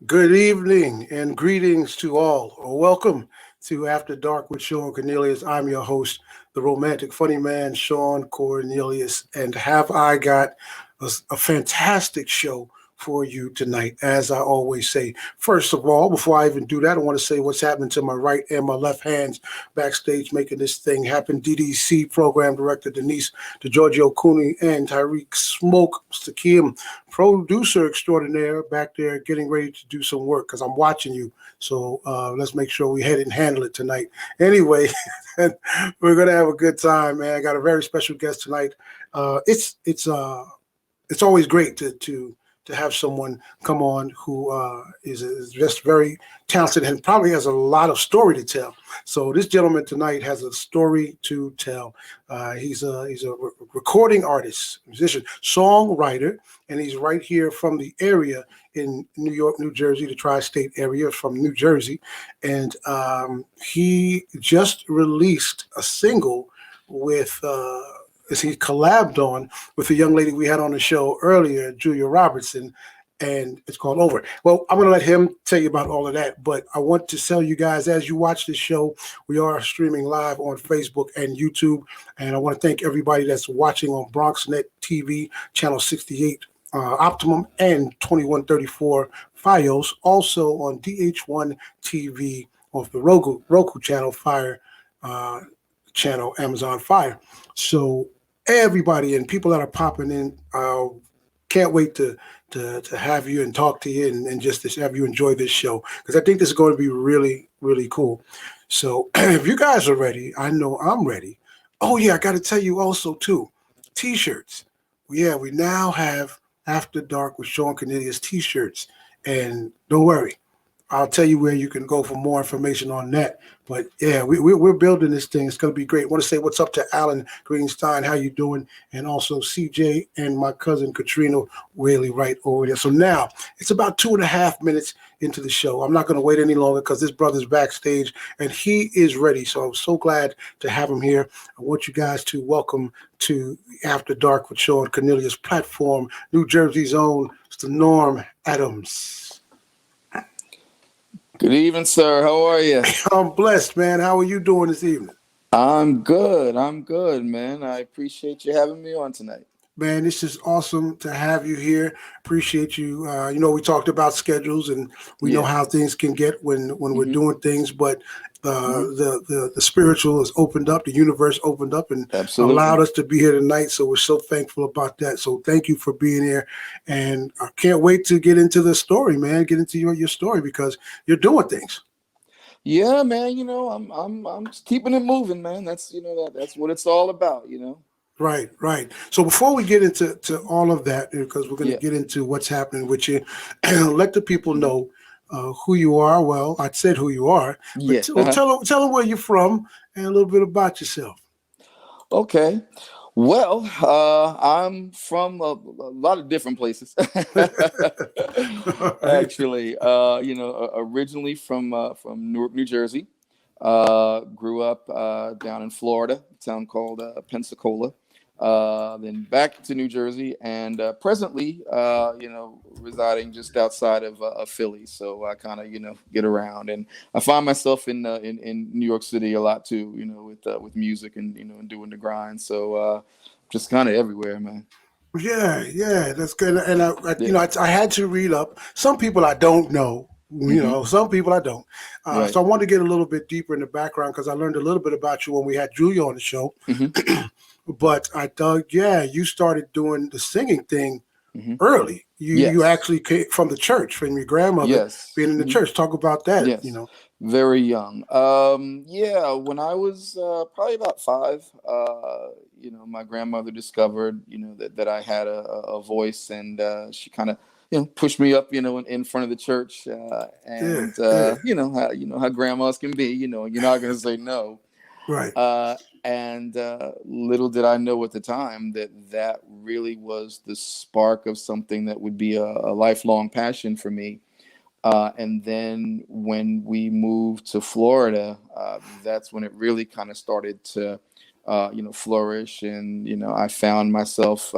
Good evening and greetings to all. Welcome to After Dark with Shawn Cornelius. I'm your host, the romantic funny man, Shawn Cornelius. And have I got a fantastic show for you tonight, as I always say. First of all, before I even do that, I want to say what's happening to my right and my left hands backstage making this thing happen. DDC Program Director Denise DeGiorgio Cooney and Tyreek Smoke, Mr. Kim, producer extraordinaire back there getting ready to do some work because I'm watching you. So let's make sure we head and handle it tonight. Anyway, we're gonna have a good time, man. I got a very special guest tonight. It's always great to have someone come on who is just very talented and probably has a lot of story to tell. So this gentleman tonight has a story to tell. He's a recording artist, musician, songwriter, and he's right here from the area in New York, New Jersey, the tri-state area from New Jersey, and he just released a single with. As he collabed on with a young lady we had on the show earlier, Julia Robertson, and it's called Over. Well, I'm going to let him tell you about all of that, but I want to tell you guys, as you watch this show, we are streaming live on Facebook and YouTube, and I want to thank everybody that's watching on BronxNet TV, Channel 68, Optimum, and 2134 Fios, also on DH1 TV off the Roku channel, Fire channel, Amazon Fire. So everybody and people that are popping in, can't wait to have you and talk to you and just to have you enjoy this show because I think this is going to be really, really cool. So if you guys are ready, I know I'm ready. Oh yeah, I got to tell you also too, T-shirts. Yeah, we now have After Dark with Shawn Cornelius T-shirts, and don't worry, I'll tell you where you can go for more information on that. But yeah, we're building this thing. It's going to be great. I want to say what's up to Alan Greenstein. How you doing? And also CJ and my cousin Katrina Whaley right over there. So now it's about 2.5 minutes into the show. I'm not going to wait any longer because this brother's backstage and he is ready. So I'm so glad to have him here. I want you guys to welcome to After Dark with Shawn Cornelius platform, New Jersey's own Mr. Norm Adams. Good evening, sir. How are you? I'm blessed, man. How are you doing this evening? I'm good, man. I appreciate you having me on tonight. Man, this is awesome to have you here. Appreciate you. We talked about schedules and we know how things can get when we're doing things, but the spiritual has opened up, the universe opened up and allowed us to be here tonight. So we're so thankful about that. So thank you for being here. And I can't wait to get into the story, man. Get into your story because you're doing things. Yeah, man. I'm just keeping it moving, man. That's that's what it's all about. Right. So before we get into all of that, because we're going to get into what's happening with you, let the people know who you are. Well, I said who you are. But tell them where you're from and a little bit about yourself. Okay. Well, I'm from a lot of different places. Actually, originally from Newark, New Jersey. Grew up down in Florida, a town called Pensacola. Then back to New Jersey, and presently, residing just outside of Philly. So I kind of, get around, and I find myself in New York City a lot too. With music and and doing the grind. So just kind of everywhere, man. Yeah, that's good. And I had to read up. Some people I don't know. Some people I don't. Right. So I wanted to get a little bit deeper in the background because I learned a little bit about you when we had Julia on the show. But I thought, you started doing the singing thing early. You actually came from the church, from your grandmother being in the church. Talk about that. Yes. Very young. When I was probably about 5, my grandmother discovered, that I had a voice, and she kind of, pushed me up, in front of the church, how grandmas can be, you're not going to say no. Right. And little did I know at the time that really was the spark of something that would be a lifelong passion for me. And then when we moved to Florida, that's when it really kind of started to, flourish. And, I found myself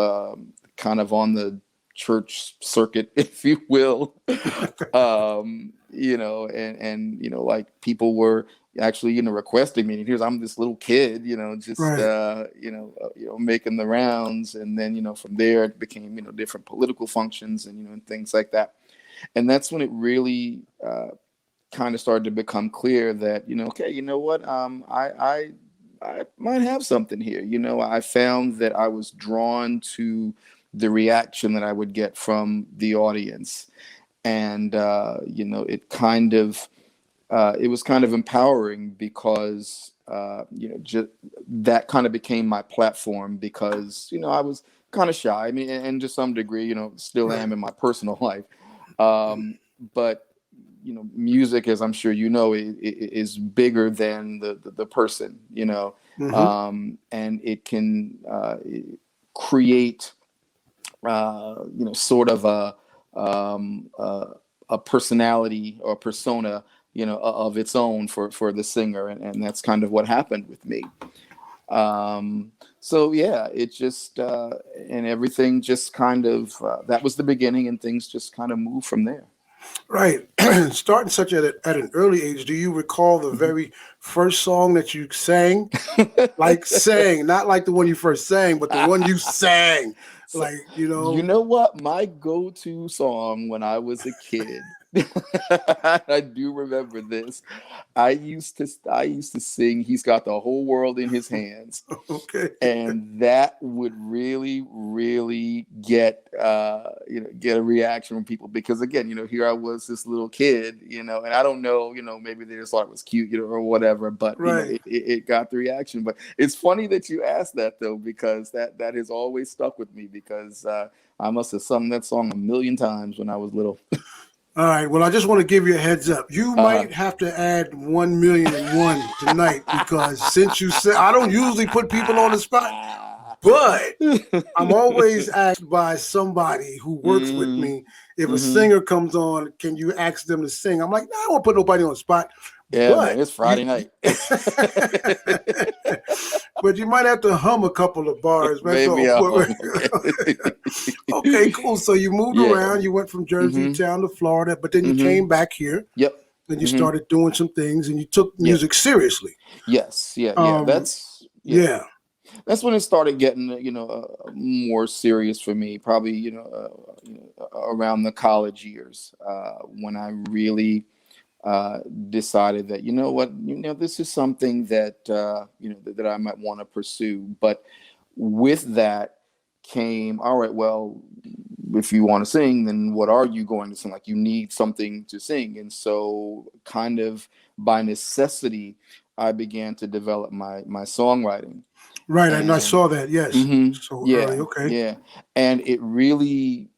kind of on the church circuit, if you will. Like people were actually, requesting me. And here's, I'm this little kid, just, Right. making the rounds. And then, from there it became, different political functions and things like that. And that's when it really kind of started to become clear that, okay, what, I might have something here. I found that I was drawn to the reaction that I would get from the audience. And, it kind of, it was kind of empowering because, that kind of became my platform because, I was kind of shy. I mean, and to some degree, still am in my personal life. But, music, as I'm sure is bigger than the person, and it can create, sort of a personality or persona, of its own for the singer. And that's kind of what happened with me. So yeah, it just, and everything just kind of, that was the beginning, and things just kind of moved from there. Right. Starting such at an early age, do you recall the very first song that you sang? Like sang, not like the one you first sang, but the one you sang. So, Like, you know what? My go-to song when I was a kid, I do remember this. I used to sing "He's Got the Whole World in His Hands," Okay. and that would really, really get get a reaction from people because again, here I was, this little kid, and I don't know, maybe they just thought it was cute, or whatever, but Right. it got the reaction. But it's funny that you asked that though, because that has always stuck with me because I must have sung that song a million times when I was little. All right. Well, I just want to give you a heads up. You Uh-huh. might have to add 1,000,001 tonight because since you said I don't usually put people on the spot, but I'm always asked by somebody who works with me if a singer comes on, can you ask them to sing? I'm like, no, I don't put nobody on the spot. Yeah, But man, it's Friday night. but you might have to hum a couple of bars, man. Maybe So I'll okay. okay, cool. So you moved Yeah. around. You went from Jersey down to Florida, but then you came back here. Yep. And you started doing some things, and you took music seriously. Yes. Yeah. Yeah. That's when it started getting, more serious for me. Probably, around the college years, when I really decided that, this is something that that I might want to pursue. But with that came, all right, well, if you want to sing, then what are you going to sing? Like, you need something to sing. And so kind of by necessity, I began to develop my songwriting. Right. And I And saw that. Yes. So early. yeah, Okay. yeah. And it really,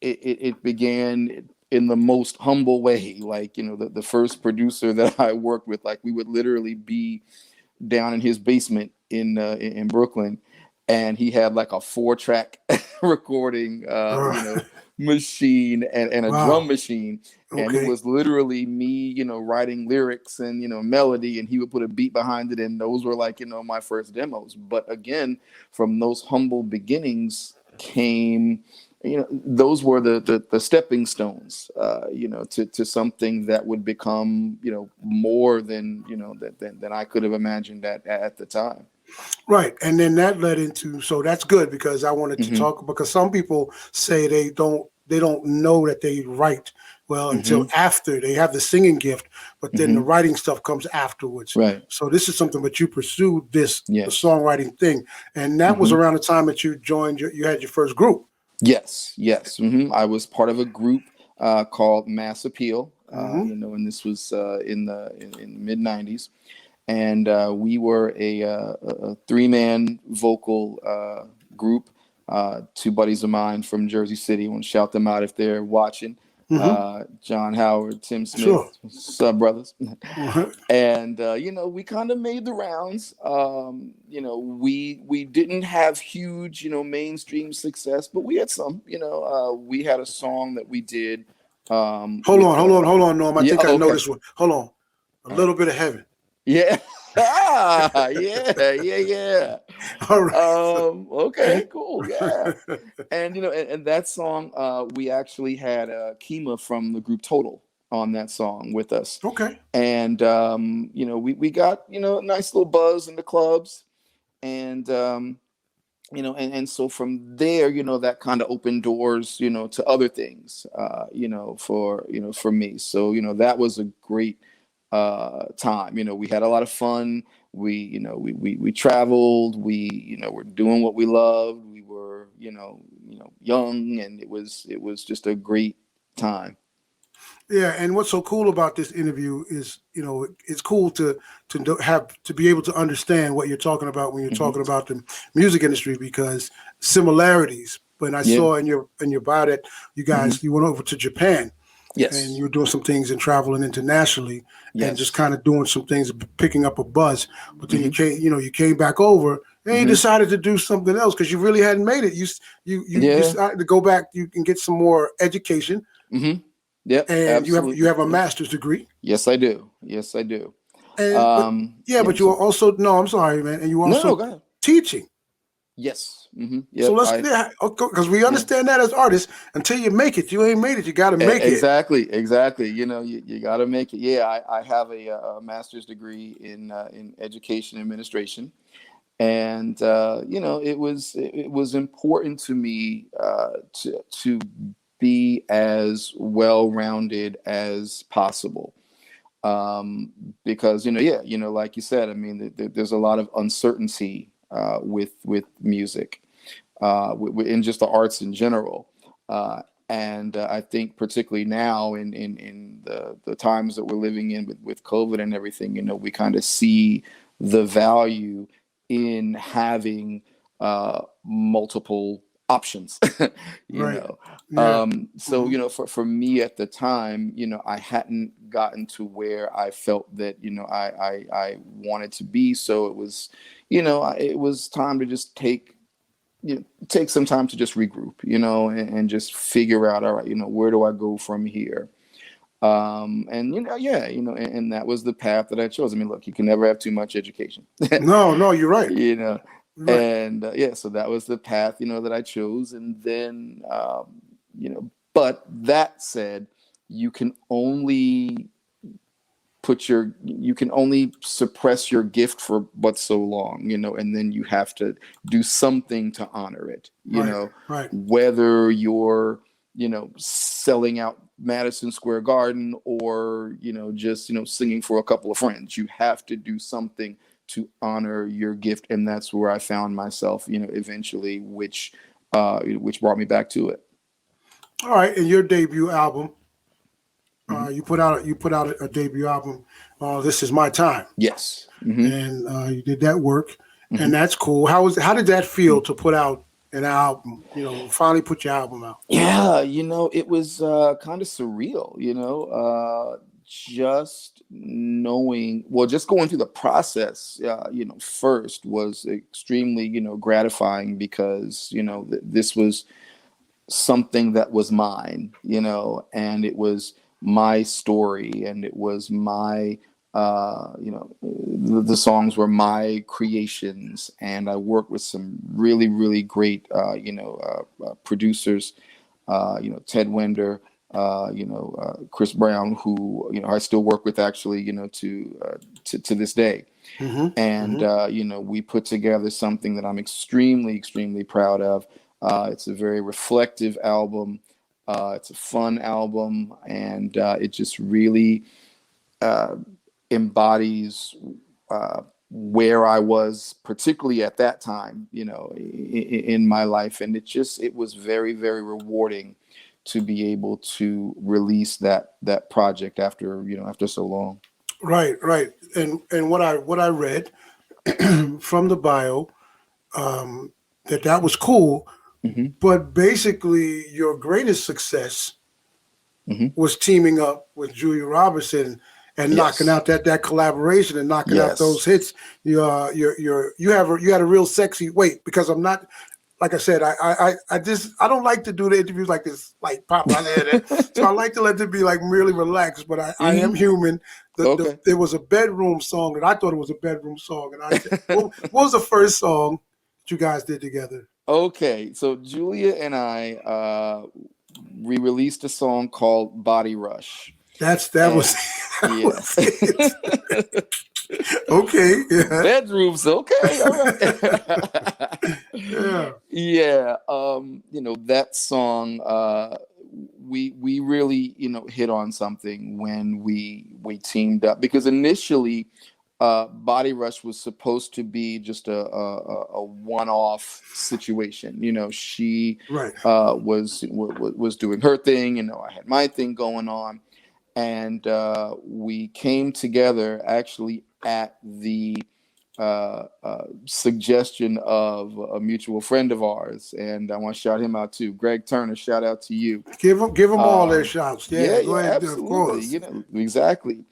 it began in the most humble way. Like, the first producer that I worked with, like we would literally be down in his basement in Brooklyn, and he had like a 4-track recording machine and a Wow. drum machine, and it Okay. was literally me writing lyrics and melody, and he would put a beat behind it, and those were like my first demos. But again, from those humble beginnings came, those were the stepping stones, to something that would become, more than, than I could have imagined at the time. Right. And then that led into, so that's good because I wanted to talk, because some people say they don't know that they write well until after they have the singing gift, but then the writing stuff comes afterwards. Right. So this is something, but you pursued the Yes. songwriting thing. And that was around the time that you joined, you had your first group. Yes. I was part of a group called Mass Appeal, and this was in the mid 90s. And we were a 3-man vocal group. 2 buddies of mine from Jersey City. I want to shout them out if they're watching. John Howard, Tim Smith, Sure. Sub Brothers. And, we kind of made the rounds. We didn't have huge, mainstream success, but we had some. We had a song that we did. Hold on, Norm. I think I know okay. this one. Hold on. A little bit of heaven. Yeah. Yeah. All right. Okay, cool, yeah. And and that song, we actually had Kima from the group Total on that song with us, Okay. and we got a nice little buzz in the clubs, and and so from there, that kind of opened doors, to other things, for me. So, that was a great time. We had a lot of fun. We traveled. We, were doing what we loved. We were, young, and it was just a great time. Yeah, and what's so cool about this interview is, it's cool to be able to understand what you're talking about when you're Hmm. talking about the music industry, because similarities. When I Yeah. saw in your bio that Hmm. you went over to Japan and Yes. you were doing some things and traveling internationally and just Yes. kind of doing some things, picking up a buzz. But then Hmm. you came back over and you Hmm. decided to do something else because you really hadn't made it. You Yeah. decided to go back. You can get some more education, Hmm. Yep. and you Absolutely. have a Yeah. master's degree. Yes, I do. Yes, I do. And but yeah, Yeah. but I'm you are sorry. also, no, I'm sorry, man, and you No, no, also go ahead. teaching. Yes. Hmm. So Yep. let's, yeah, because we Yeah. understand that as artists, until you make it, you ain't made it. You got to make it. Exactly, exactly. You got to make it. Yeah, I have a master's degree in education administration, and it was important to me to be as well rounded as possible, because yeah, like you said, I mean, there's a lot of uncertainty with music, in just the arts in general. And I think particularly now in the times that we're living in with COVID and everything, we kind of see the value in having multiple options, you Right. know. Yeah. So, Hmm. for me at the time, I hadn't gotten to where I felt that, I wanted to be. So it was, it was time to just take some time to just regroup, and just figure out, all right, where do I go from here? And yeah, and that was the path that I chose. I mean, look, you can never have too much education, No, no, you're right. you know, Right. and yeah, so that was the path, that I chose. And then, but that said, you can only you can only suppress your gift for but so long, and then you have to do something to honor it, Right. Right. whether you're, selling out Madison Square Garden, or, just, singing for a couple of friends. You have to do something to honor your gift. And that's where I found myself, eventually, which brought me back to it. All right. And your debut album, Hmm. you put out a debut album. This is my time, Yes. Hmm. and you did that work, and Hmm. that's cool. How did that feel to put out an album? Finally put your album out. Yeah, it was kind of surreal, just knowing, well, just going through the process, first was extremely, gratifying, because, this was something that was mine, and it was my story, and it was my, the songs were my creations, and I worked with some really, really great, producers, Ted Wender, Chris Brown, who, I still work with, actually, to this day. Mm-hmm. And, Mm-hmm. we put together something that I'm extremely, extremely proud of. It's a very reflective album. It's a fun album, and it just really uh, embodies where I was, particularly at that time, in my life. And it was very, very rewarding to be able to release that project after so long. Right, right. And what I read from the bio, that was cool, Hmm. but basically your greatest success Hmm. was teaming up with Julia Robertson and knocking Yes. out that collaboration and knocking out those Yes. hits. You had a real sexy, wait, because I'm not. like I said, I don't like to do the interviews like this, like pop out there. So I like to let it be like really relaxed. But I am human. Okay. There was a bedroom song that I thought it was a bedroom song, and I said, what was the first song that you guys did together? Okay, so Julia and I, we released a song called Body Rush. That And, was yeah. it. Okay, yeah. Bedrooms, okay, all right. Yeah. Yeah, that song, we really, hit on something when we teamed up, because initially, Body Rush was supposed to be just a one-off situation. She Right. was doing her thing. I had my thing going on, and we came together actually at the suggestion of a mutual friend of ours, and I want to shout him out too, Greg Turner. Shout out to you. Give them all their shouts. Yeah, go ahead. Absolutely. Of course. Exactly.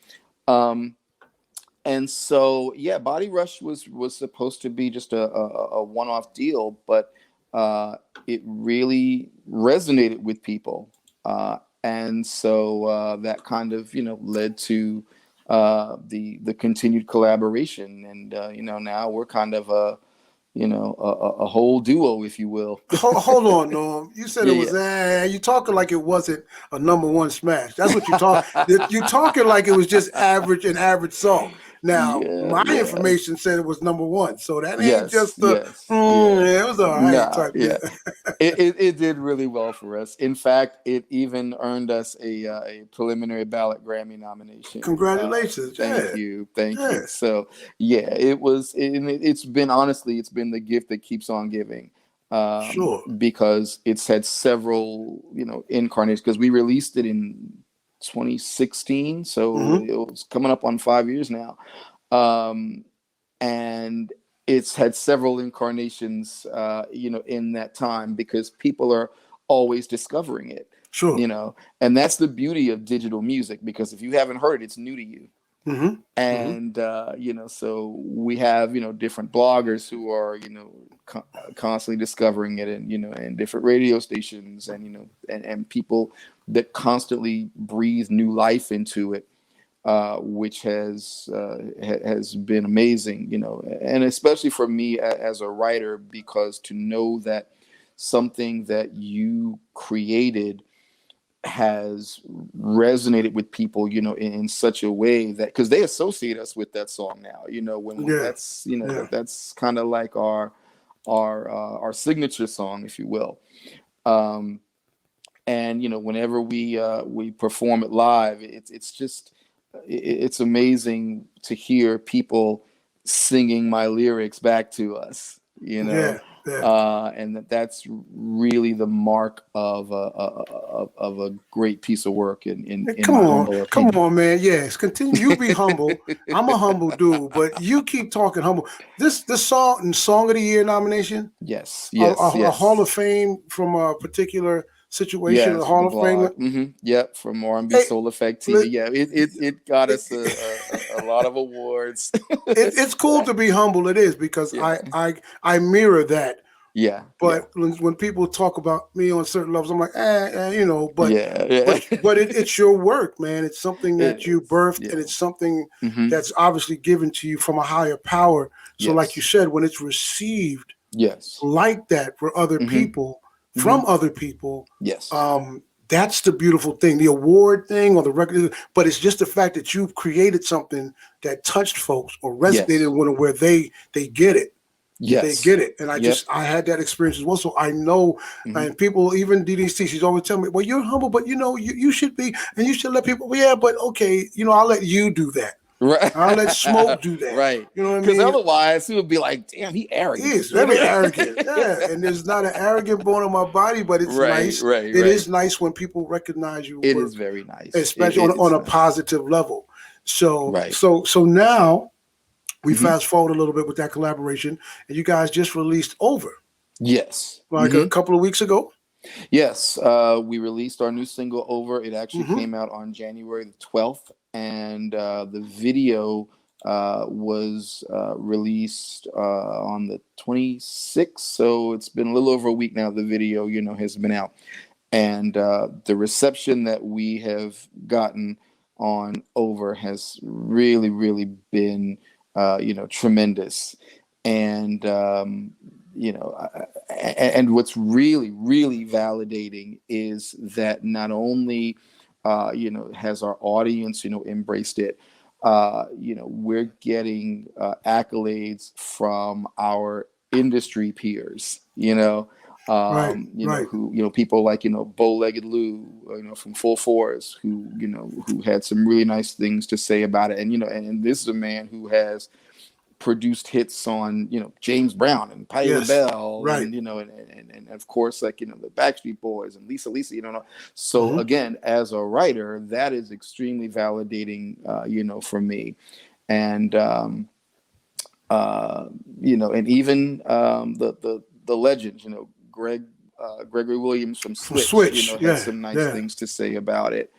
And so, yeah, Body Rush was supposed to be just a one-off deal, but it really resonated with people, and so that kind of led to the continued collaboration, and now we're kind of a whole duo, if you will. Hold on, Norm. You said it was. You talking like it wasn't a number one smash. That's what you talk. You're talking like it was just an average song. Now, my information said it was number one, so that ain't just the. It was all right. Nah, it did really well for us. In fact, it even earned us a preliminary ballot Grammy nomination. Congratulations! Thank you. So it's been the gift that keeps on giving. Sure. Because it's had several incarnations, because we released it in 2016, so it was coming up on 5 years now, and it's had several incarnations in that time, because people are always discovering it. Sure. And that's the beauty of digital music, because if you haven't heard it, it's new to you. And so we have different bloggers who are constantly discovering it, and different radio stations, and people that constantly breathe new life into it, which has been amazing, and especially for me as a writer, because to know that something that you created has resonated with people, in such a way that, because they associate us with that song now, that's kind of like our signature song, if you will. And whenever we perform it live, it's amazing to hear people singing my lyrics back to us, and that's really the mark of a great piece of work. Come on, man. Yes, continue. You be humble. I'm a humble dude, but you keep talking humble. This song of the year nomination. Yes. A Hall of Fame from a particular situation. The Hall of Fame. Yep, from R&B Soul Effect TV. It got us a lot of awards. It's cool to be humble. It is, because I mirror that. Yeah. But when people talk about me on certain levels, I'm like, but it's your work, man. It's something that you birthed, and it's something that's obviously given to you from a higher power. So like you said, when it's received like that for other people, from other people, that's the beautiful thing. The award thing or the record, but it's just the fact that you've created something that touched folks or resonated with where they get it. They get it. And I had that experience as well. So I know, and people, even DDC, she's always telling me, well, you're humble, but you should be, and you should let people, but okay, I'll let you do that. Right. I'll let Smoke do that. Right. You know what I mean? Because otherwise he would be like, damn, he arrogant. He is very arrogant. Yeah. And there's not an arrogant bone in my body, but it's nice. It is nice when people recognize you. It is very nice. Especially on a positive level. So now we fast forward a little bit with that collaboration, and you guys just released Over. Yes. Like a couple of weeks ago? Yes. We released our new single, Over. It actually came out on January the 12th. And the video was released on the 26th. So it's been a little over a week now. The video, has been out. And the reception that we have gotten on Over has really, really been, tremendous. And, and what's really, really validating is that not only, has our audience, embraced it, we're getting accolades from our industry peers, Right. who, people like, Bow-Legged Lou, from Full Force, who had some really nice things to say about it. And, and this is a man who has produced hits on, James Brown and Patti Yes. LaBelle, Right. and, and of course, like, the Backstreet Boys and Lisa, So again, as a writer, that is extremely validating, for me. And, and even the legends, Gregory Williams from Switch, had some nice things to say about it.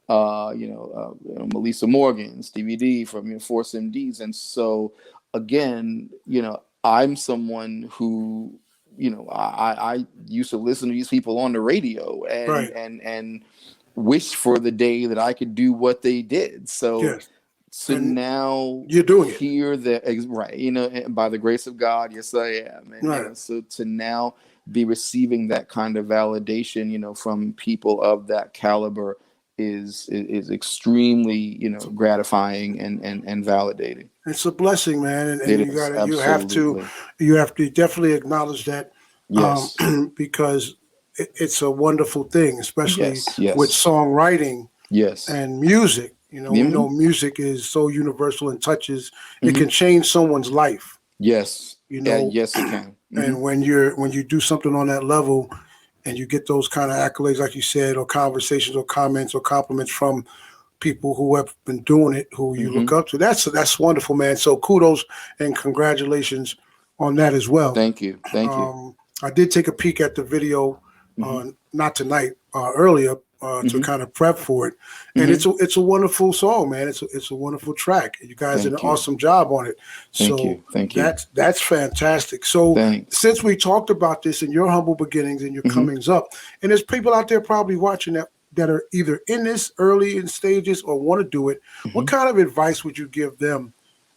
Melissa Morgan, Stevie D from Force MDs. And so again, I'm someone who, I used to listen to these people on the radio and wish for the day that I could do what they did. So now you're doing that, right, and by the grace of God, yes, I am. And so to now be receiving that kind of validation, from people of that caliber is extremely, gratifying and validating. It's a blessing, man, and you have to definitely acknowledge that, yes, because it's a wonderful thing, especially yes. with songwriting, yes, and music. We know music is so universal and touches. It can change someone's life. Yes, yes, it can. And when you do something on that level, and you get those kind of accolades, like you said, or conversations or comments or compliments from people who have been doing it, who you look up to, that's wonderful, man. So kudos and congratulations on that as well. Thank you. I did take a peek at the video, not tonight, earlier, to kind of prep for it, and it's a wonderful song, man. It's a wonderful track. You guys did an awesome job on it. Thank you. That's fantastic. So since we talked about this in your humble beginnings and your comings up, and there's people out there probably watching that are either in this early in stages or want to do it, what kind of advice would you give them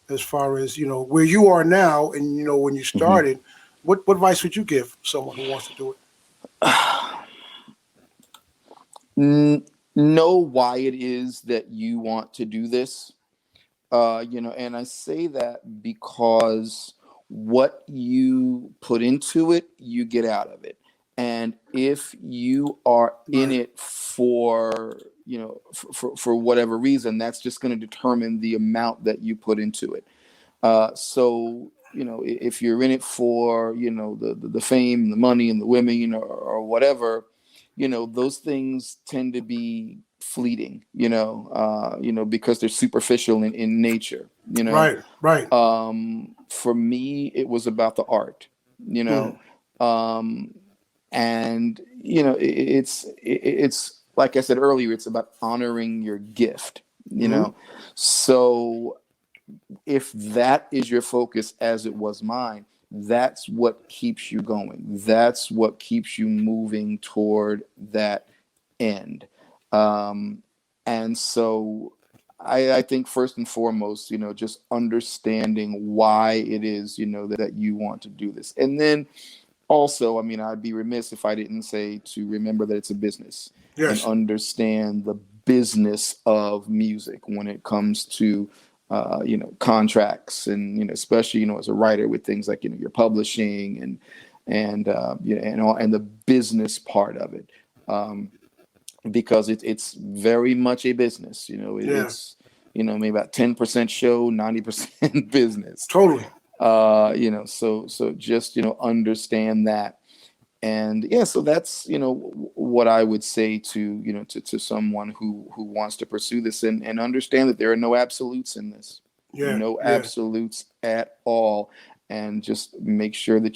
as far as, where you are now and, when you started, what advice would you give someone who wants to do it? Know why it is that you want to do this, and I say that because what you put into it, you get out of it. And if you are in it for, for whatever reason, that's just going to determine the amount that you put into it. So, if you're in it for, the fame, the money, and the women, or whatever, those things tend to be fleeting, because they're superficial in nature, Right. For me, it was about the art, and, it's like I said earlier, it's about honoring your gift, So if that is your focus, as it was mine, that's what keeps you going. That's what keeps you moving toward that end. And so I think first and foremost, just understanding why it is, that you want to do this. And then also, I'd be remiss if I didn't say to remember that it's a business. Yes. And understand the business of music when it comes to contracts and, especially, as a writer with things like, your publishing and the business part of it. Because it's very much a business, it's, maybe about 10% show, 90% business. Totally. So just, understand that. And so that's, what I would say to, to someone who wants to pursue this and understand that there are no absolutes in this, absolutes at all. And just make sure that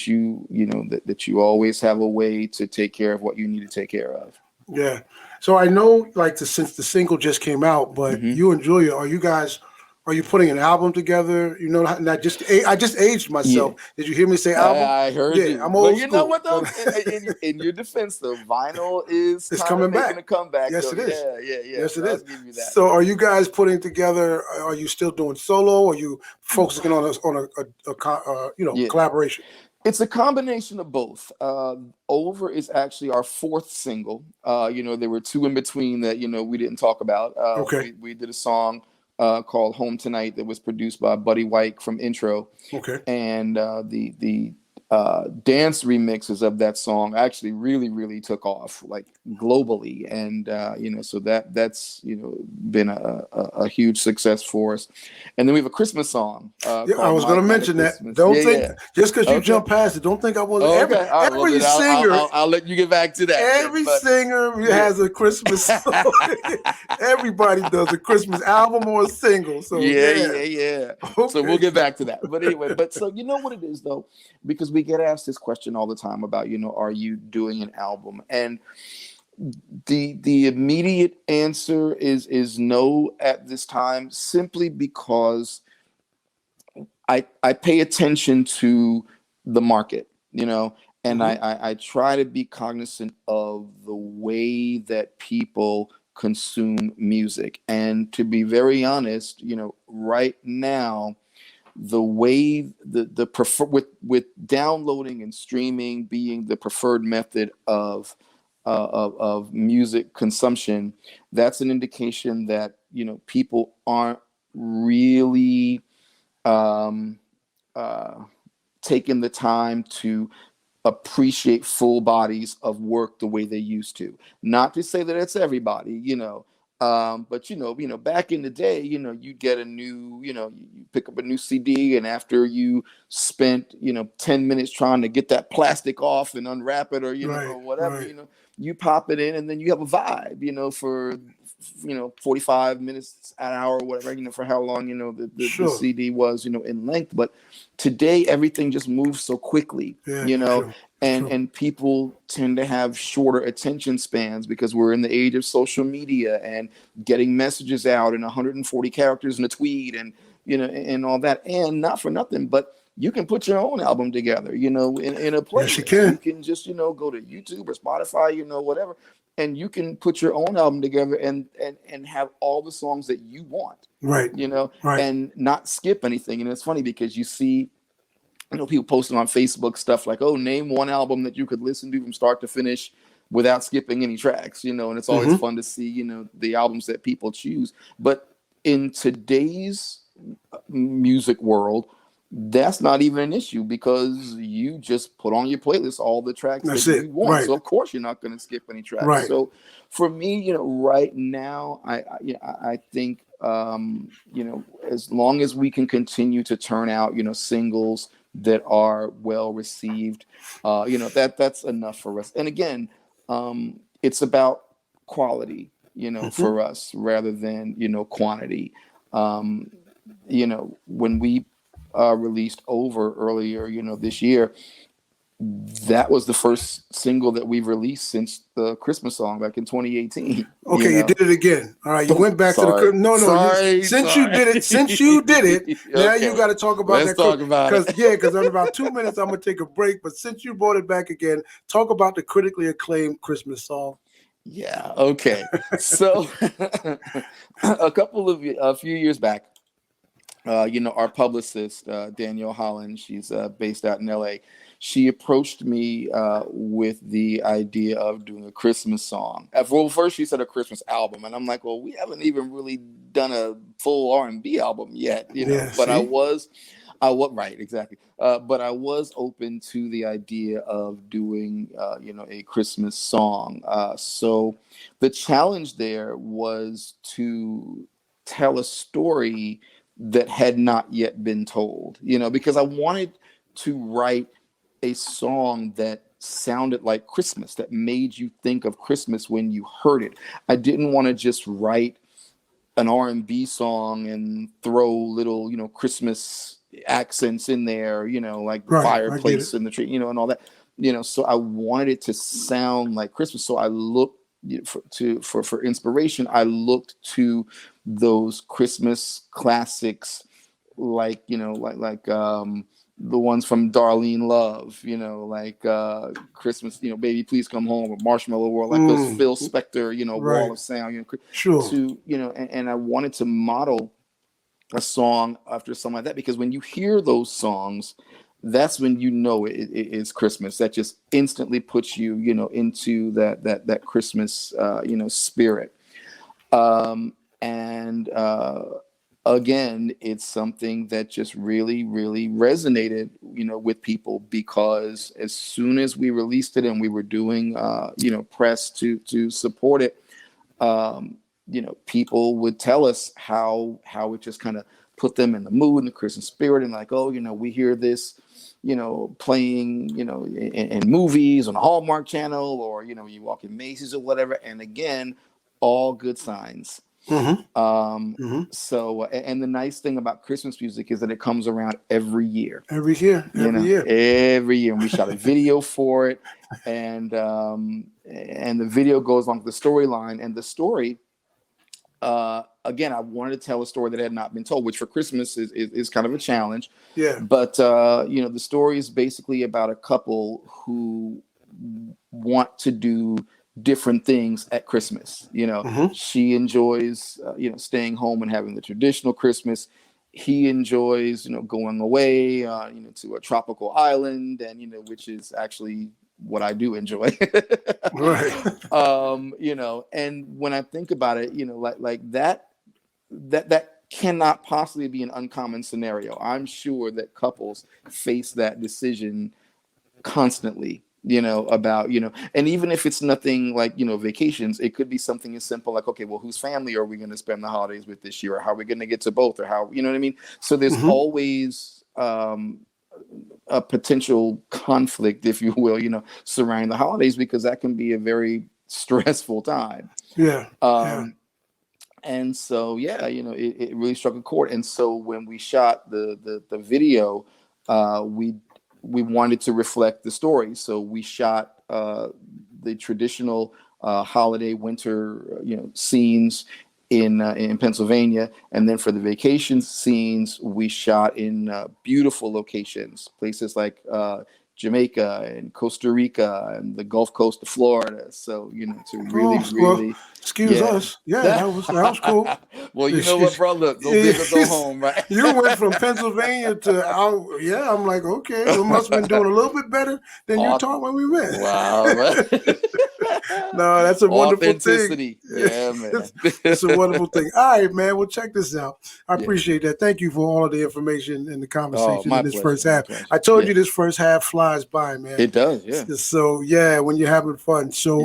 that you always have a way to take care of what you need to take care of. Yeah. So I know, since the single just came out, but you and Julia, are you guys Are you putting an album together? You know, not just I just aged myself. Yeah. Did you hear me say album? I heard Yeah, you. I'm But old you know school. what, though? In your defense, though, vinyl is It's kind of coming making back. a comeback, Yes, though. it is. Yeah. Yes, it So I'll is. give you that. So, are you guys putting together? Are you still doing solo? Or are you focusing on Yeah. collaboration? It's a combination of both. Over is actually our fourth single. There were two in between that, we didn't talk about. Okay. We did a song called Home Tonight that was produced by Buddy White from Intro. Okay. And the dance remixes of that song actually really, really took off, like globally. And, so that's been a huge success for us. And then we have a Christmas song Yeah, I called was going to Mighty mention that. Christmas. Don't think Yeah. just because you Okay. jumped past it. Don't think I was Oh, okay. All right. Well, every then singer. I'll let you get back to that. Every singer has a Christmas song. Everybody does a Christmas album or a single. So Yeah. Okay. So we'll get back to that. But anyway, so you know what it is, though, because we get asked this question all the time about, are you doing an album? And the immediate answer is no at this time, simply because I pay attention to the market, and I try to be cognizant of the way that people consume music. And to be very honest, right now, the way the prefer with downloading and streaming being the preferred method of music consumption, that's an indication that people aren't really taking the time to appreciate full bodies of work the way they used to. Not to say that it's everybody, but back in the day, you get a new, you pick up a new CD, and after you spent 10 minutes trying to get that plastic off and unwrap it, or or whatever, right. you pop it in, and then you have a vibe, for 45 minutes, an hour, whatever, for how long the CD was in length. But today everything just moves so quickly, and people tend to have shorter attention spans because we're in the age of social media and getting messages out in 140 characters in a tweet, and and all that. And not for nothing, but you can put your own album together, in a playlist. Yes, you can. You can just go to YouTube or Spotify, whatever, and you can put your own album together and have all the songs that you want, right, and not skip anything. And it's funny because you see, people posting on Facebook stuff like, oh, name one album that you could listen to from start to finish without skipping any tracks, and it's always fun to see, the albums that people choose. But in today's music world, that's not even an issue, because you just put on your playlist all the tracks you want. Right. So of course you're not going to skip any tracks. Right. So for me, right now, I think, as long as we can continue to turn out, singles that are well received, that's enough for us. And again, it's about quality, for us, rather than, quantity. When we released Over earlier, this year, that was the first single that we've released since the Christmas song back in 2018. Okay, you did it again. All right, you went back to the since you did it. Now you got to talk about Let's talk about it. Because in about 2 minutes I'm gonna take a break. But since you brought it back again, talk about the critically acclaimed Christmas song. Yeah. Okay. So a few years back, our publicist, Danielle Holland, she's based out in LA. She approached me with the idea of doing a Christmas song. Well, first she said a Christmas album, and I'm like, well, we haven't even really done a full R&B album yet, But I was right, exactly. But I was open to the idea of doing, a Christmas song. So the challenge there was to tell a story that had not yet been told, because I wanted to write a song that sounded like Christmas, that made you think of Christmas when you heard it. I didn't want to just write an R&B song and throw little, Christmas accents in there, like the fireplace and the tree, and all that, so I wanted it to sound like Christmas. So I looked for inspiration. I looked to those Christmas classics, like, the ones from Darlene Love, like Christmas, Baby Please Come Home, or Marshmallow World, like those Phil Spector, Right. Wall of Sound, Sure. to, and I wanted to model a song after something like that, because when you hear those songs, that's when it is Christmas. That just instantly puts you, into that Christmas, spirit. And again, it's something that just really, really resonated, with people, because as soon as we released it and we were doing, press to support it, people would tell us how it just kind of put them in the mood and the Christmas spirit, and like, oh, we hear this, playing, in movies on a Hallmark Channel, or, you walk in Macy's or whatever. And again, all good signs. So, and the nice thing about Christmas music is that it comes around every year. Every year. Every year. And we shot a video for it, and the video goes along with the storyline. And the story, again, I wanted to tell a story that had not been told, which for Christmas is kind of a challenge. Yeah. But the story is basically about a couple who want to do different things at Christmas. She enjoys staying home and having the traditional Christmas. He enjoys going away to a tropical island, and which is actually what I do enjoy. Right. And when I think about it, like that cannot possibly be an uncommon scenario. I'm sure that couples face that decision constantly, about, and even if it's nothing like, vacations, it could be something as simple like, okay, well, whose family are we going to spend the holidays with this year? Or how are we going to get to both? Or how, what I mean? So there's always a potential conflict, if you will, surrounding the holidays, because that can be a very stressful time. Yeah. And so, it really struck a chord. And so when we shot the video, we wanted to reflect the story. So we shot the traditional holiday winter, scenes in Pennsylvania, and then for the vacation scenes, we shot in beautiful locations, places like Jamaica and Costa Rica and the Gulf Coast of Florida. So to really excuse us. Yeah, that was cool. Well, you know what, brother? Go big or go home, right? You went from Pennsylvania to I'm like, okay, we must have been doing a little bit better than you thought when we went. Wow. No, that's a wonderful thing. Yeah, man. It's a wonderful thing. All right, man. Well, check this out. I appreciate that. Thank you for all of the information and the conversation in this first half. I told you this first half flies by, man. It does, yeah. So when you're having fun. So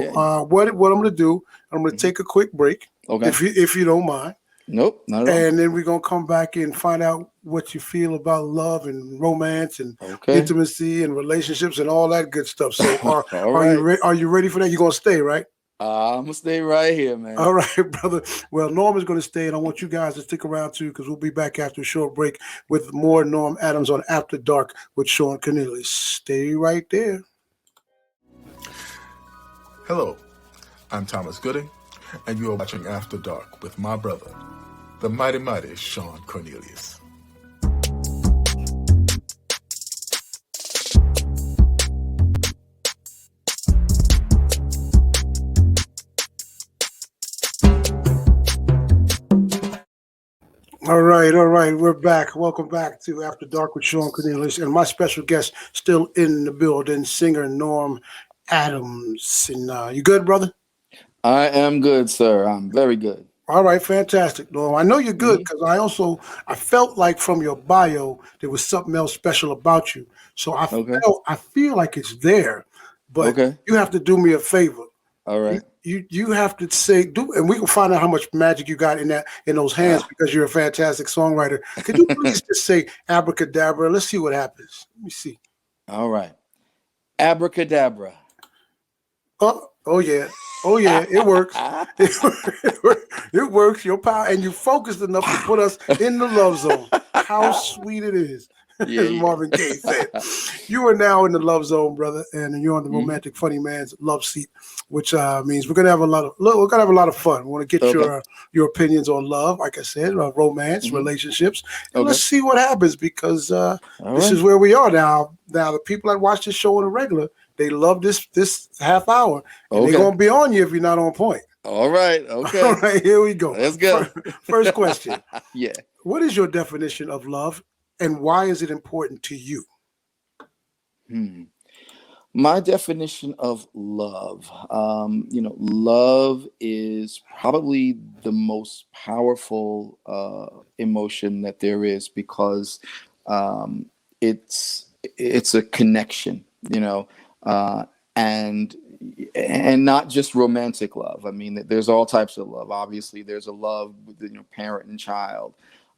what I'm gonna do, I'm gonna take a quick break. Okay. If you don't mind. Nope, not at all. And then we're gonna come back and find out what you feel about love and romance and intimacy and relationships and all that good stuff. So are you ready for that? You're gonna stay, right? I'm gonna stay right here, man. All right, brother. Well, Norm is gonna stay, and I want you guys to stick around too, because we'll be back after a short break with more Norm Adams on After Dark with Shawn Cornelius. Stay right there. Hello, I'm Thomas Gooding, and you are watching After Dark with my brother, the mighty Shawn Cornelius. All right. We're back. Welcome back to After Dark with Shawn Cornelius, and my special guest still in the building, singer Norm Adams. And you good, brother? I am good, sir. I'm very good. All right, fantastic, Norm. I know you're good because I felt like from your bio there was something else special about you. So I feel like it's there, but you have to do me a favor. All right. You have to say and we can find out how much magic you got in those hands because you're a fantastic songwriter. Could you please just say abracadabra? Let's see what happens. Let me see. All right. Abracadabra. Oh yeah, it works. It works. Your power, and you focused enough to put us in the love zone. How sweet it is. as Marvin Gaye said. You are now in the love zone, brother, and you're on the romantic funny man's love seat, which means we're gonna have a lot of fun. We want to get your opinions on love, like I said, romance, relationships, and let's see what happens because this is where we are now. Now the people that watch this show on a regular, they love this half hour, and they're gonna be on you if you're not on point. All right. Okay. All right, here we go. Let's go. First question. Yeah. What is your definition of love, and why is it important to you? My definition of love, love is probably the most powerful emotion that there is because it's a connection, and not just romantic love. I mean, there's all types of love. Obviously, there's a love with parent and child.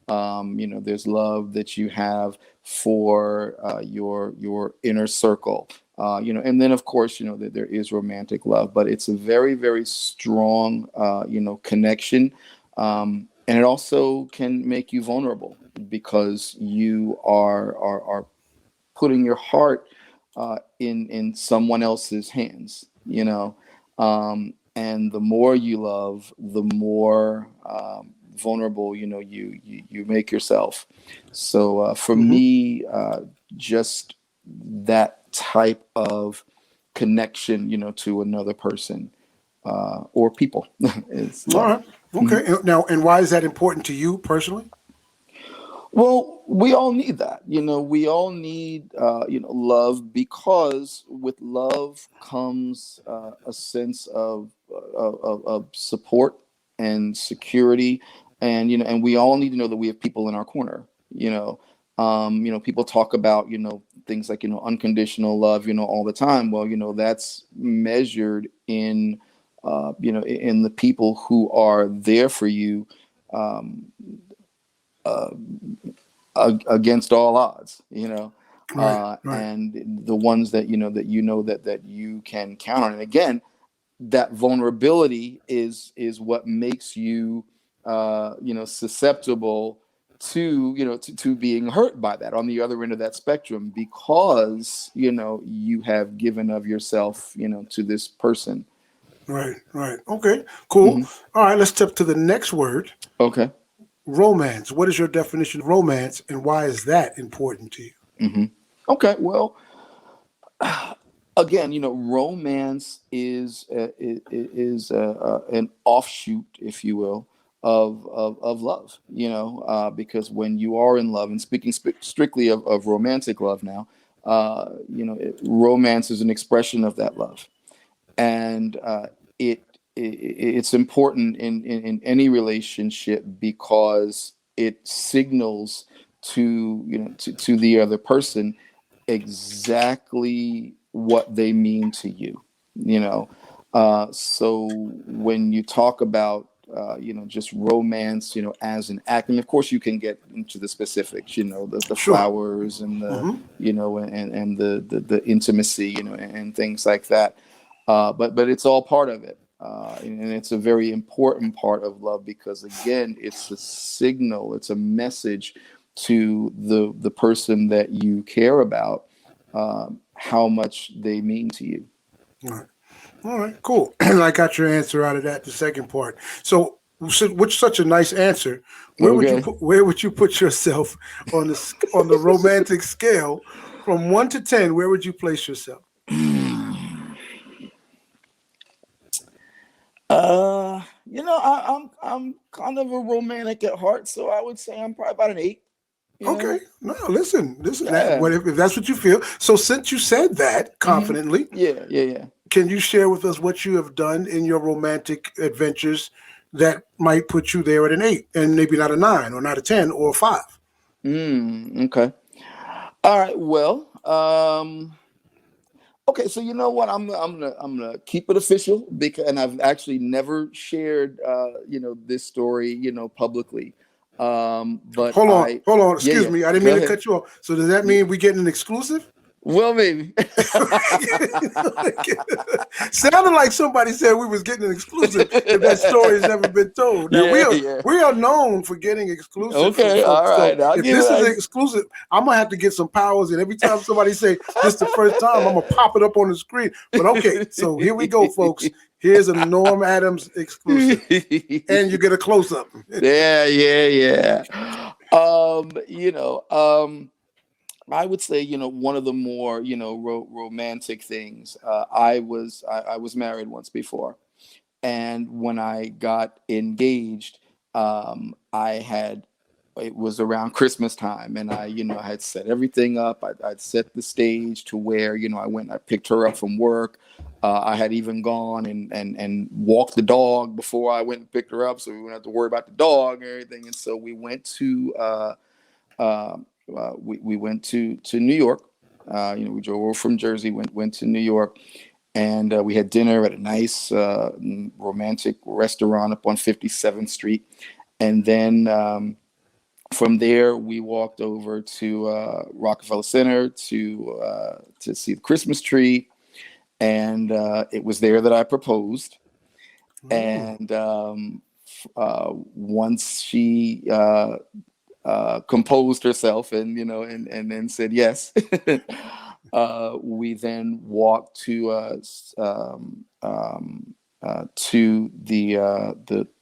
There's love that you have for your inner circle. And then of course, that there is romantic love, but it's a very, very strong, connection. And it also can make you vulnerable because you are putting your heart in someone else's hands, and the more you love, the more vulnerable, you make yourself. So for me, just that type of connection, to another person or people. All right. Okay. Now, and why is that important to you personally? Well, we all need that. We all need, love because with love comes a sense of support and security. And we all need to know that we have people in our corner, people talk about, things like, unconditional love, all the time. Well, that's measured in, in the people who are there for you, against all odds, Right. and the ones that, that you can count on. And again, that vulnerability is what makes you, susceptible to, to being hurt by that on the other end of that spectrum, because, you have given of yourself, to this person. Right. Okay, cool. All right, let's step to the next word. Okay. Romance. What is your definition of romance, and why is that important to you? Okay. Well, again, romance is an offshoot, if you will, of love. Because when you are in love, and speaking strictly of romantic love now, romance is an expression of that love, and it's important in any relationship because it signals to to the other person exactly what they mean to you. So when you talk about just romance, as an act, and of course you can get into the specifics, the flowers and the and the intimacy, and things like that. But it's all part of it. And it's a very important part of love because, again, it's a signal, it's a message to the person that you care about, how much they mean to you. All right, cool. And I got your answer out of that, the second part. So which such a nice answer. Where would you put yourself on the romantic scale from 1 to 10? Where would you place yourself? I'm kind of a romantic at heart, so I would say I'm probably about an 8. Okay. No, listen. If that's what you feel. So since you said that confidently, yeah. Can you share with us what you have done in your romantic adventures that might put you there at an 8, and maybe not a 9, or not a 10, or a 5? Okay. All right. Well, okay, so you know what? I'm gonna keep it official and I've actually never shared this story publicly. But hold on. Excuse me, I didn't mean to cut you off. So does that mean we get an exclusive? Well, maybe. Sounded like somebody said we was getting an exclusive if that story has never been told. Now Yeah. we are known for getting exclusive. Okay, from all folks. right. So I'll if give this it is exclusive, I'm gonna have to get some powers, and every time somebody say this the first time, I'm gonna pop it up on the screen. But okay, so here we go, folks. Here's a Norm Adams exclusive, and you get a close up. Yeah. I would say, one of the more, romantic things. I was married once before, and when I got engaged, it was around Christmas time, and I had set everything up. I'd set the stage to where, I went and I picked her up from work. I had even gone and walked the dog before I went and picked her up, so we wouldn't have to worry about the dog and everything. And so we went to we went to New York. We drove over from Jersey, went to New York, and we had dinner at a nice romantic restaurant up on 57th Street, and then from there we walked over to Rockefeller Center to see the Christmas tree, and it was there that I proposed. And once she composed herself and then said yes, we then walked to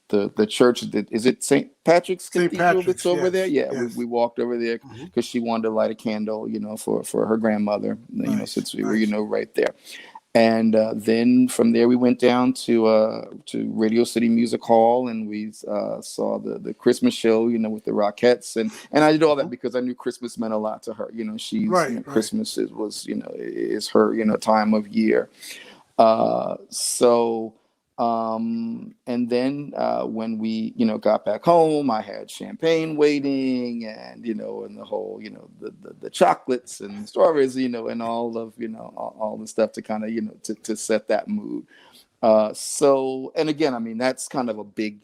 the church. Is it St. Patrick's Cathedral that's over there? Yeah, yes. We walked over there because she wanted to light a candle, for her grandmother, since we were, right there. And then from there we went down to Radio City Music Hall, and we saw the Christmas show, with the Rockettes, and I did all that because I knew Christmas meant a lot to her. She's Christmas is her time of year. And then when we got back home, I had champagne waiting, and and the whole the chocolates and strawberries, and all of all the stuff to kind of to set that mood. And again, I mean, that's kind of a big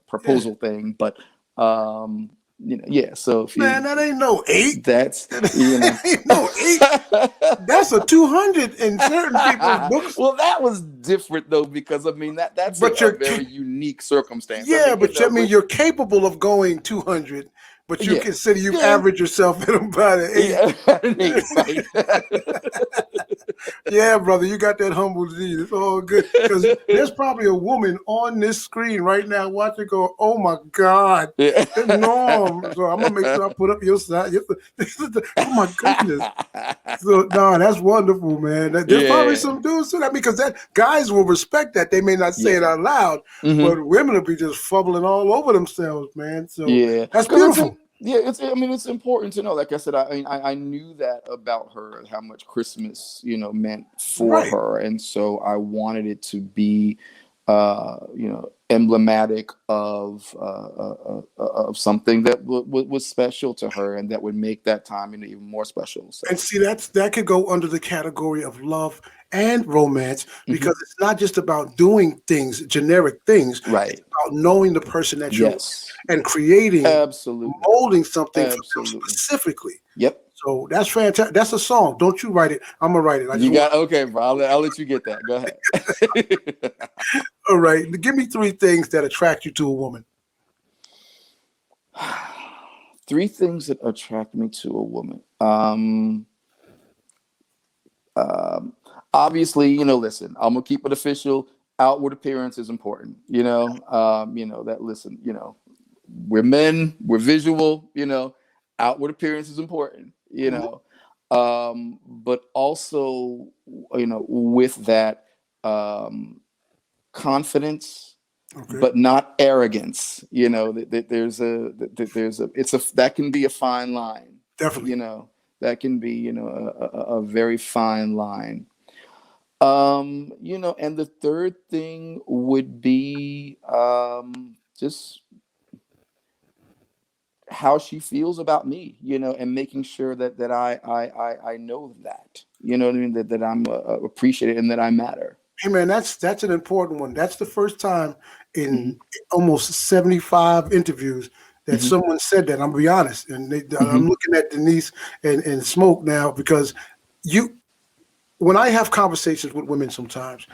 proposal thing, but so if that ain't no 8. That's ain't no 8. That's a 200 in certain people's books. Well, that was different though, because I mean that's a very unique circumstance. Yeah, you're capable of going 200, but you consider you've averaged yourself at about an 8. Yeah, brother, you got that humble disease. It's all good, because there's probably a woman on this screen right now watching go, oh my God, Norm. So I'm gonna make sure I put up your side. Oh my goodness. So no, that's wonderful, man. There's probably some dudes to that, because that guys will respect that. They may not say it out loud, but women will be just fumbling all over themselves, man. So that's beautiful. It's important to know. Like I said, I knew that about her, how much Christmas, meant for her, and so I wanted it to be, emblematic of something that was special to her, and that would make that time even more special. So. And see, that could go under the category of love and romance, because it's not just about doing things, generic things. Right. It's about knowing the person that you're and creating, molding something for them specifically. Yep. So that's fantastic. That's a song. Don't you write it. I'm gonna write it. Okay, bro. I'll let you get that. Go ahead. All right. Give me 3 things that attract you to a woman. 3 things that attract me to a woman. Obviously, listen, I'm gonna keep it official. Outward appearance is important. We're men, we're visual, outward appearance is important, but also, with that, confidence, but not arrogance, that can be a fine line. Definitely. That can be, a very fine line. And the third thing would be just how she feels about me, and making sure that I know that, what I mean, that I'm appreciated and that I matter. Hey man, that's an important one. That's the first time in almost 75 interviews that someone said that. I'm gonna be honest, and I'm looking at Denise and Smoke now because when I have conversations with women sometimes,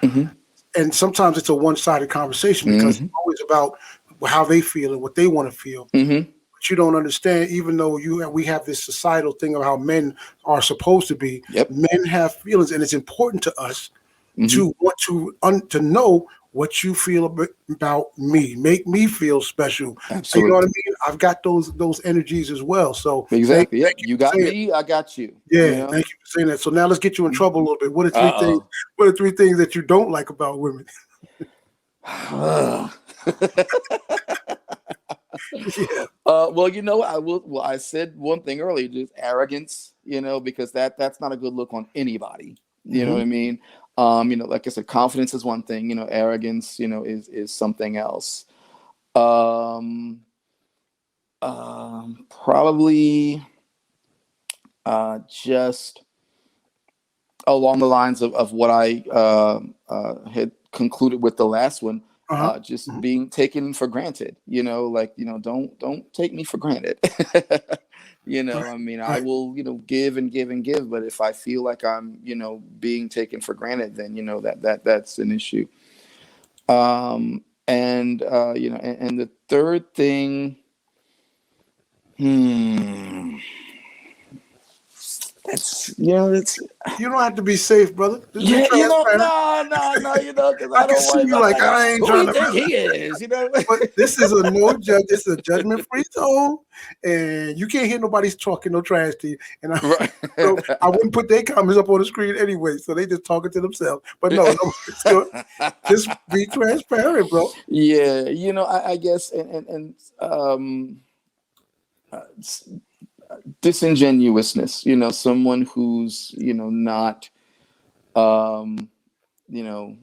and sometimes it's a one-sided conversation because it's always about how they feel and what they want to feel. But you don't understand, even though we have this societal thing of how men are supposed to be. Men have feelings, and it's important to us to want to know what you feel about me. Make me feel special. Absolutely. You know what I mean? I've got those energies as well. So exactly. Thank you got me. I got you. Yeah, you know? thank you for saying that. So now let's get you in trouble a little bit. What are three things? What are three things that you don't like about women? Well, you know, I will. Well, I said one thing earlier, just arrogance. You know, because that's not a good look on anybody. You know what I mean? You know, like I said, confidence is one thing. You know, arrogance, you know, is something else. Probably just along the lines of what I had concluded with the last one. Just being taken for granted, you know, like, you know, don't take me for granted. You know, I mean, I will, you know, give and give and give, but if I feel like I'm, you know, being taken for granted, then, you know, that's an issue. You know, and the third thing, that's, you know, it's, you don't have to be safe, brother. Just yeah, you know, no, you know, because I don't see you like I ain't who trying do you to. think he is, you know? But this is a no judge. This is a judgment-free zone, and you can't hear nobody's talking no trash to you. And I wouldn't put their comments up on the screen anyway, so they just talking to themselves. But no, it's good. Just be transparent, bro. Yeah, you know, I guess, and disingenuousness. You know, someone who's, you know, not, you know,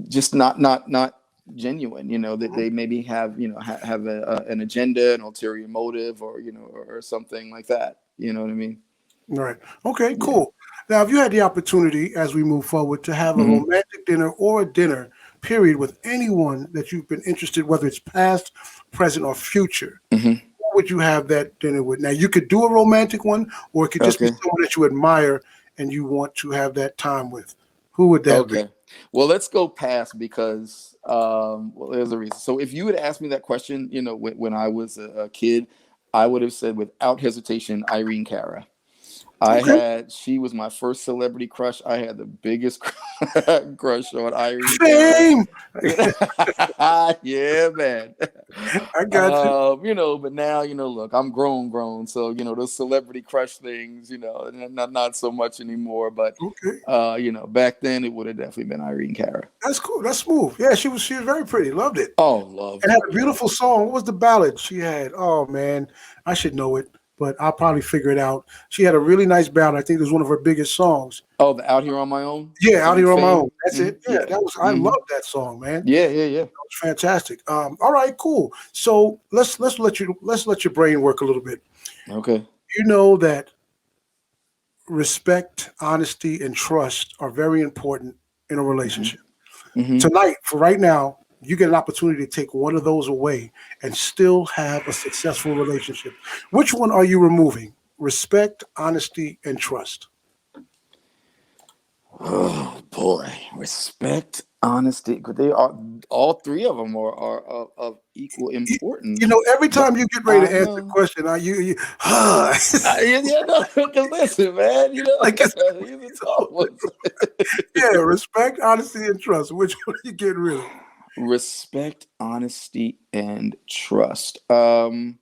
just not genuine. You know, that they maybe have, you know, have an agenda, an ulterior motive, or, you know, or something like that. You know what I mean? Right. Okay, cool. Now, if you had the opportunity as we move forward to have a romantic dinner or a dinner period with anyone that you've been interested, whether it's past, present, or future, who would you have that dinner with? Now, you could do a romantic one, or it could just be someone that you admire and you want to have that time with. Who would that be? Well, let's go past because, well, there's a reason. So if you had asked me that question, you know, when I was a kid, I would have said without hesitation, Irene Cara. She was my first celebrity crush. I had the biggest crush on Irene. Same. Yeah, man. I got you. You know, but now, you know, look, I'm grown. So, you know, those celebrity crush things, you know, not so much anymore. But, you know, back then it would have definitely been Irene Cara. That's cool. That's smooth. Yeah, she was very pretty. Loved it. Oh, loved it. And had a beautiful song. What was the ballad she had? Oh, man. I should know it, but I'll probably figure it out. She had a really nice ballad. I think it was one of her biggest songs. Oh, the Out Here on My Own? Yeah, Out Here on My Own. That's it. Yeah, that was. I love that song, man. Yeah. That was fantastic. All right, cool. So let's let your brain work a little bit. Okay. You know that respect, honesty, and trust are very important in a relationship. Tonight, for right now, you get an opportunity to take one of those away and still have a successful relationship. Which one are you removing? Respect, honesty, and trust. Oh boy, respect, honesty. They are all three of them are of equal importance. You know, every time you get ready to answer the question, because listen, man, you know, like these are tough ones. Yeah, respect, honesty, and trust. Which one are you getting rid of? Respect, honesty, and trust. Probably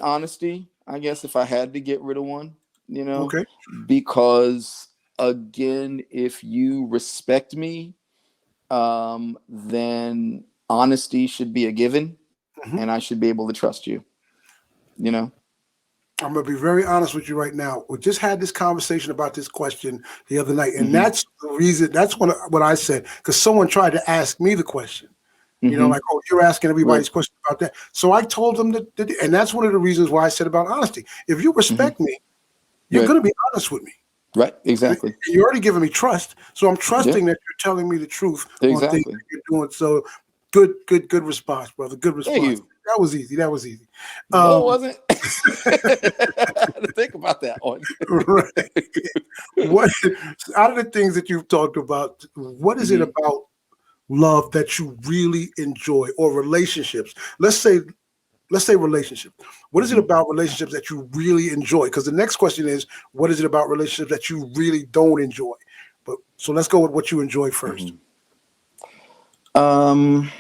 honesty, I guess, if I had to get rid of one, you know, because again, if you respect me, then honesty should be a given, and I should be able to trust you, you know. I'm going to be very honest with you right now. We just had this conversation about this question the other night, and that's the reason. That's what I said, because someone tried to ask me the question. You know, like, oh, you're asking everybody's question about that. So I told them that, and that's one of the reasons why I said about honesty. If you respect me, you're going to be honest with me. Right, exactly. You're already giving me trust, so I'm trusting that you're telling me the truth on things that you're doing. So Good response, brother. Good Thank response. you. That was easy. That was easy. No, it wasn't. I had to think about that one. Right. What out of the things that you've talked about, what is it Mhm. about love that you really enjoy, or relationships? Let's say relationship. What is it Mhm. about relationships that you really enjoy? Because the next question is, what is it about relationships that you really don't enjoy? But so let's go with what you enjoy first. Um,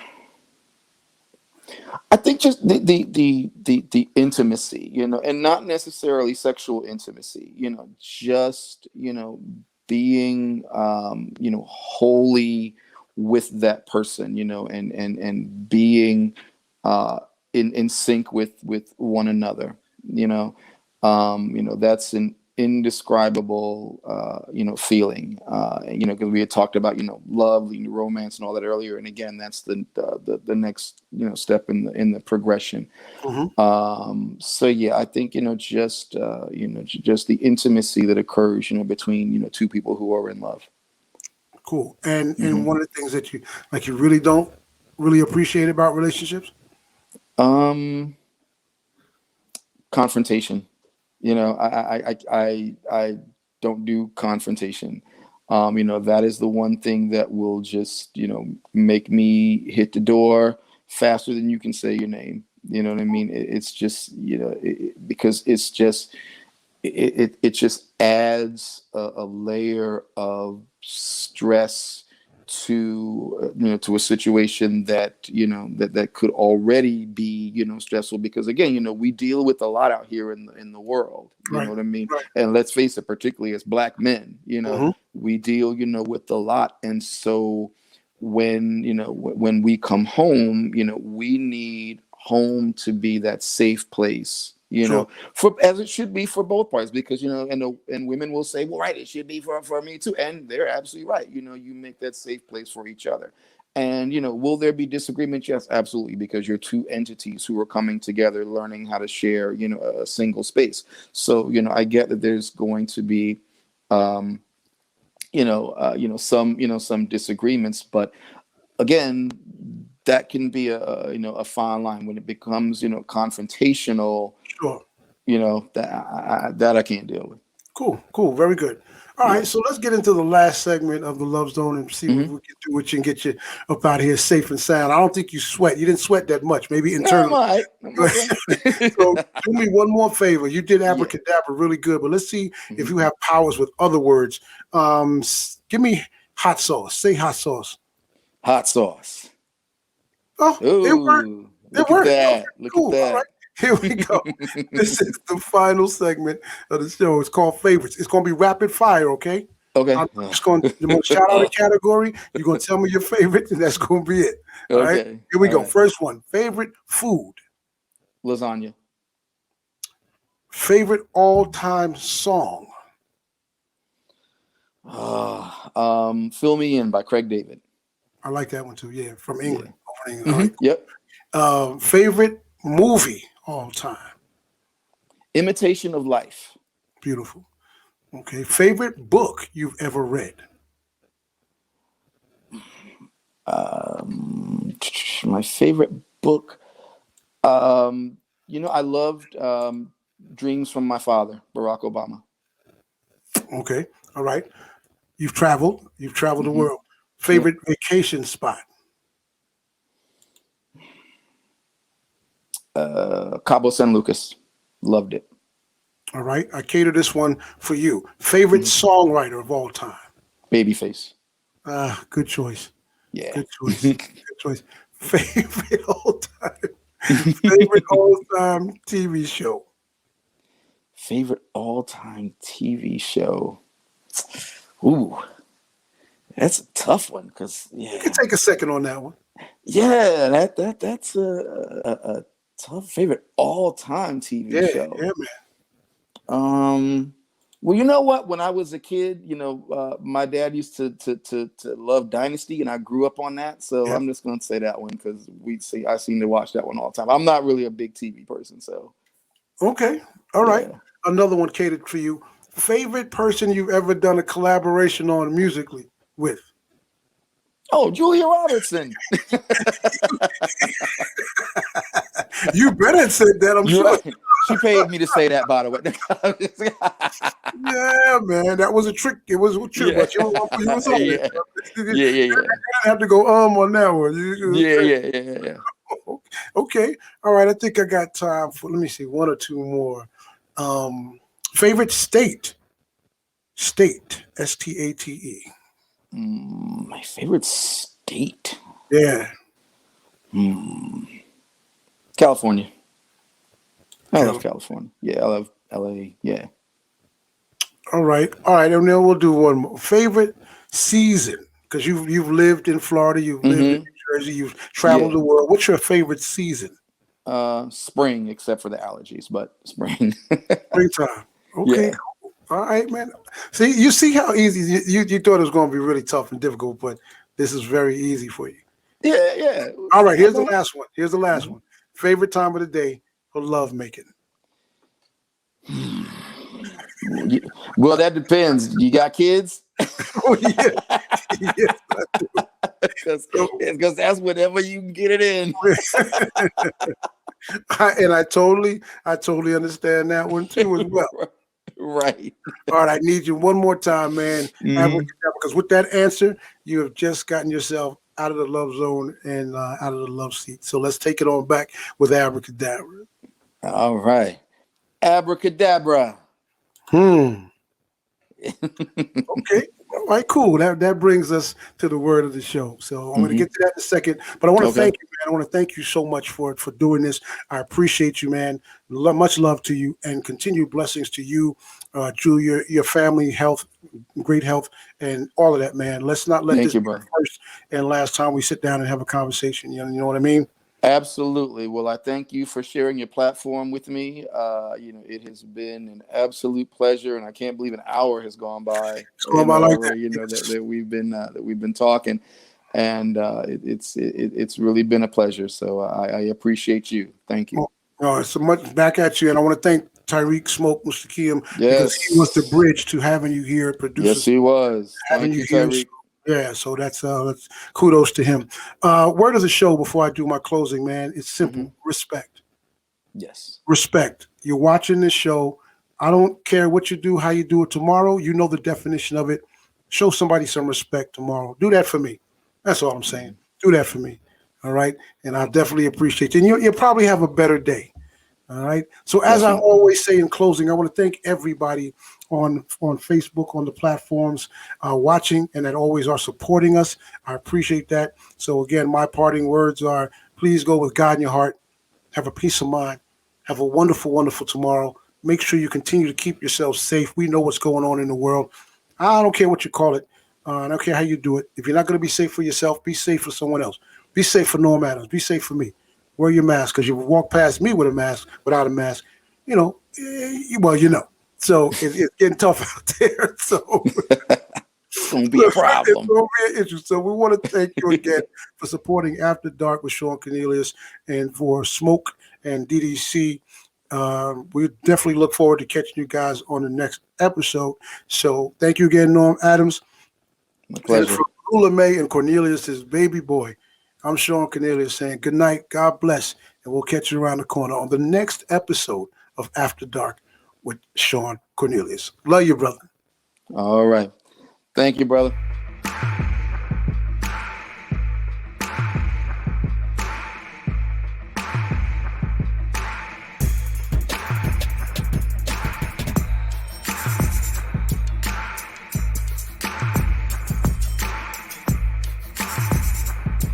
I think just the intimacy, and not necessarily sexual intimacy, just being wholly with that person, and being in sync with one another, that's an indescribable feeling, because we had talked about love, romance, and all that earlier, and again, that's the next step in the progression. Hmm. So yeah, I think just the intimacy that occurs between two people who are in love. Cool. And Hmm. one of the things that you really don't really appreciate about relationships. um Confrontation. I don't do confrontation. That is the one thing that will just make me hit the door faster than you can say your name. You know what I mean? It's just because it just adds a layer of stress to to a situation that that could already be stressful, because again we deal with a lot out here in the world, you know Right. what I mean. Right. And let's face it, particularly as black men, Hmm. we deal with a lot. And so when when we come home, we need home to be that safe place, Sure. for as it should be for both parties, because and women will say, well, right, it should be for me too, and they're absolutely right. You make that safe place for each other. And will there be disagreements? Yes, absolutely, because you're two entities who are coming together, learning how to share a single space. So I get that there's going to be um some disagreements, but again, that can be a fine line when it becomes confrontational, Sure. that I can't deal with. Cool. Cool. Very good. All Yeah. right. So let's get into the last segment of the Love Zone and see what Hmm. we can do with you and get you up out of here safe and sound. I don't think you sweat. You didn't sweat that much. Maybe No, I'm internally. all right. I'm okay. So do me one more favor. You did Yeah. abracadabra really good, but let's see if Hmm. you have powers with other words. Give me hot sauce. Say hot sauce. Hot sauce. Oh, it worked. Ooh, It look at worked. Okay, that. Look at cool. All right. that. Here we go. This is the final segment of the show. It's called favorites. It's going to be rapid fire, okay? Okay. I'm just going to shout out a category. You're going to tell me your favorite, and that's going to be it. All right. Okay. Here we All go. right. First one. Favorite food. Lasagna. Favorite all-time song. Fill Me In by Craig David. I like that one too. Yeah, from Yeah. England. Over in England. All right. Yep. Favorite movie all time. Imitation of Life. Beautiful. Okay. Favorite book you've ever read. My favorite book. I loved Dreams from My Father, Barack Obama. Okay. All right. You've traveled. You've traveled the Hmm. world. Yep. Favorite vacation spot. Cabo San Lucas. Loved it. All right. I cater this one for you. Favorite Hmm. songwriter of all time. Babyface. Good choice. Yeah. Good choice. Good choice. Favorite all time. Favorite all time TV show. Favorite all-time TV show. Ooh, that's a tough one, because You can take a second on that one. that's a tough favorite all-time TV Yeah. show. Yeah, man. Well, you know what? When I was a kid, my dad used to love Dynasty, and I grew up on that. So Yeah. I'm just going to say that one, because I seem to watch that one all the time. I'm not really a big TV person, so Okay. All right. yeah. Another one catered for you. Favorite person you've ever done a collaboration on musically with. Oh, Julia Robertson. You better have said that, I'm sure. She paid me to say that, by the way. Yeah, man, that was a trick. It was a trick, but you was on it. Yeah. You didn't have to go on that one. Yeah. Okay, all right. I think I got time for. Let me see, one or two more. Favorite state? State. STATE. My favorite state. Yeah. California. I love California. Yeah, I love LA. Yeah. All right. And then we'll do one more. Favorite season? Because you've lived in Florida, you've lived in New Jersey, you've traveled the world. What's your favorite season? Spring, except for the allergies, but spring. Springtime. Okay. Yeah. Cool. All right, man. You see how easy you thought it was going to be really tough and difficult, but this is very easy for you. Yeah. All right. Here's the last one. Favorite time of the day for lovemaking? Well, that depends. You got kids? Oh yeah. Yes, I do. Because that's whenever you can get it in. I totally understand that one too as well. Right. All right, I need you one more time, man. Because with that answer, you have just gotten yourself out of the love zone and out of the love seat. So let's take it on back with abracadabra. All right. Abracadabra. Okay. All right, cool. That brings us to the word of the show. So I'm going to get to that in a second. But I want to thank you, man. I want to thank you so much for doing this. I appreciate you, man. Much love to you and continued blessings to you, Julia, your family, health, great health, and all of that, man. Let's not let this be the first and last time we sit down and have a conversation. You know what I mean? Absolutely. Well, I thank you for sharing your platform with me. It has been an absolute pleasure, and I can't believe an hour has gone by. That we've been talking, and it's really been a pleasure. So I appreciate you. Thank you. So much back at you, and I want to thank Tyreek Smoke, Mr. Kim, because he was the bridge to having you here, producer. Yes, he was. Thank you, Tyreek. Yeah, so that's kudos to him. Word of the show before I do my closing, man. It's simple. Respect. Yes. Respect. You're watching this show. I don't care what you do, how you do it tomorrow. You know the definition of it. Show somebody some respect tomorrow. Do that for me. That's all I'm saying. Do that for me. All right. And I definitely appreciate you. And you'll probably have a better day. All right. So as I always say in closing, I want to thank everybody on Facebook, on the platforms watching, and that always are supporting us. I appreciate that. So again, my parting words are: please go with God in your heart. Have a peace of mind. Have a wonderful, wonderful tomorrow. Make sure you continue to keep yourself safe. We know what's going on in the world. I don't care what you call it. I don't care how you do it. If you're not going to be safe for yourself, be safe for someone else. Be safe for Norm Adams. Be safe for me. Wear your mask, because you walk past me with a mask, without a mask, So it's getting tough out there. So it's going to be a problem. It's going to be an issue. So we want to thank you again for supporting After Dark with Shawn Cornelius, and for Smoke and DDC. We definitely look forward to catching you guys on the next episode. So thank you again, Norm Adams. My pleasure. And for Lula May and Cornelius, his baby boy, I'm Shawn Cornelius saying good night, God bless, and we'll catch you around the corner on the next episode of After Dark with Shawn Cornelius. Love you, brother. All right. Thank you, brother.